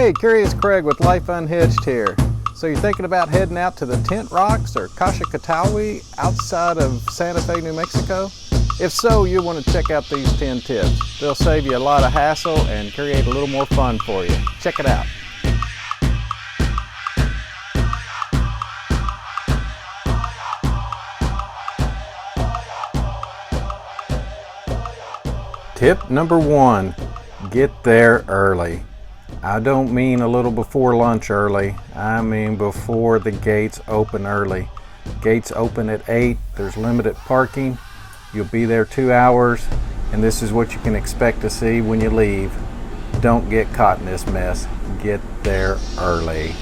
Hey, Curious Craig with Life Unhitched here. So you're thinking about heading out to the Tent Rocks or Kasha-Katuwe outside of Santa Fe, New Mexico? If so, you'll want to check out these 10 tips. They'll save you a lot of hassle and create a little more fun for you. Check it out. Tip number 1, get there early. I don't mean a little before lunch early, I mean before the gates open early. Gates open at 8, there's limited parking, you'll be there 2 hours, and this is what you can expect to see when you leave. Don't get caught in this mess, get there early.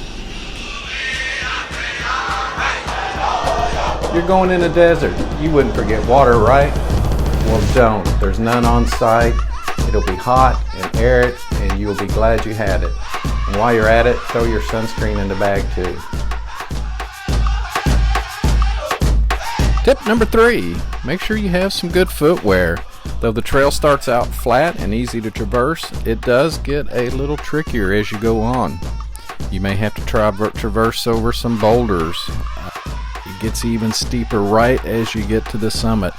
You're going in a desert, you wouldn't forget water, right? Well, don't. There's none on site. It'll be hot and arid, and you'll be glad you had it. And while you're at it, throw your sunscreen in the bag too. Tip number 3, make sure you have some good footwear. Though the trail starts out flat and easy to traverse, it does get a little trickier as you go on. You may have to traverse over some boulders. It gets even steeper right as you get to the summit,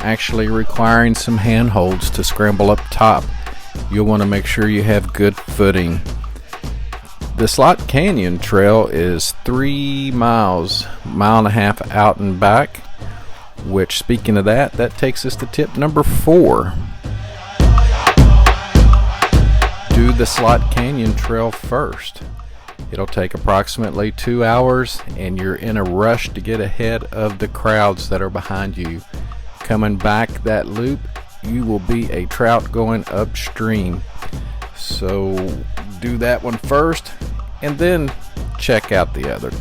actually requiring some handholds to scramble up top. You'll want to make sure you have good footing. The Slot Canyon Trail is 3 miles, mile and a half out and back, which, speaking of that takes us to tip number 4. Do the Slot Canyon Trail first. It'll take approximately 2 hours, and you're in a rush to get ahead of the crowds that are behind you. Coming back that loop, you will be a trout going upstream. So do that one first, and then check out the other.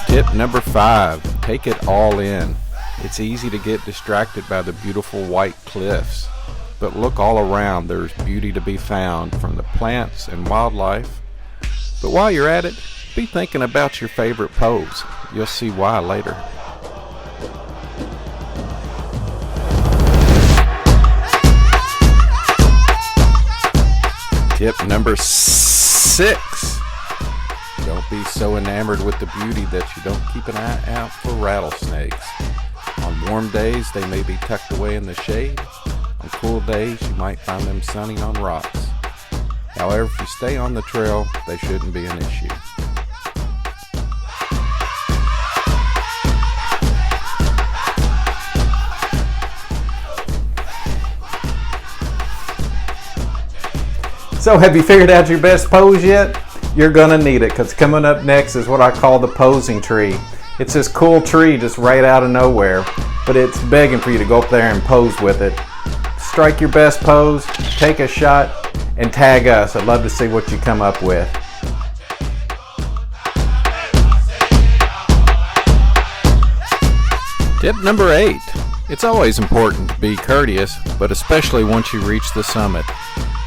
Tip number 5, take it all in. It's easy to get distracted by the beautiful white cliffs. But look all around, there's beauty to be found from the plants and wildlife. But while you're at it, be thinking about your favorite pose. You'll see why later. Tip number 6. Don't be so enamored with the beauty that you don't keep an eye out for rattlesnakes. On warm days, they may be tucked away in the shade. On cool days, you might find them sunning on rocks. However, if you stay on the trail, they shouldn't be an issue. So have you figured out your best pose yet? You're gonna need it, because coming up next is what I call the posing tree. It's this cool tree just right out of nowhere, but it's begging for you to go up there and pose with it. Strike your best pose, take a shot, and tag us. I'd love to see what you come up with. Tip number 8. It's always important to be courteous, but especially once you reach the summit.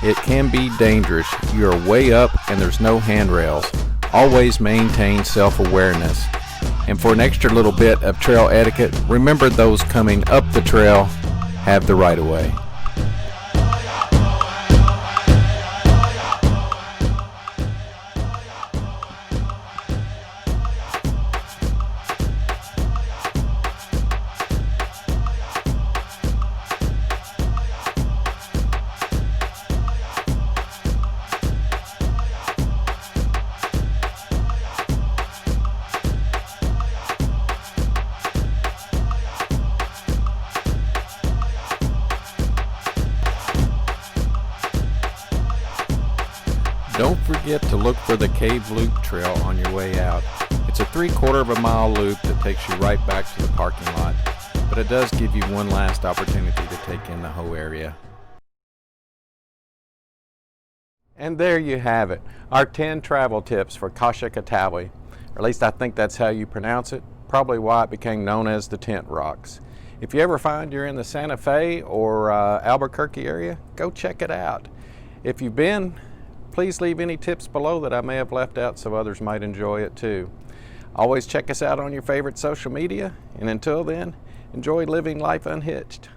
It can be dangerous. You're way up and there's no handrails. Always maintain self-awareness. And for an extra little bit of trail etiquette, remember those coming up the trail have the right of way. Don't forget to look for the Cave Loop Trail on your way out. It's a 3/4 mile loop that takes you right back to the parking lot, but it does give you one last opportunity to take in the whole area. And there you have it, our 10 travel tips for Kasha-Katuwe. Or at least I think that's how you pronounce it, probably why it became known as the Tent Rocks. If you ever find you're in the Santa Fe or Albuquerque area, go check it out. If you've been, please leave any tips below that I may have left out so others might enjoy it too. Always check us out on your favorite social media, and until then, enjoy living life unhitched.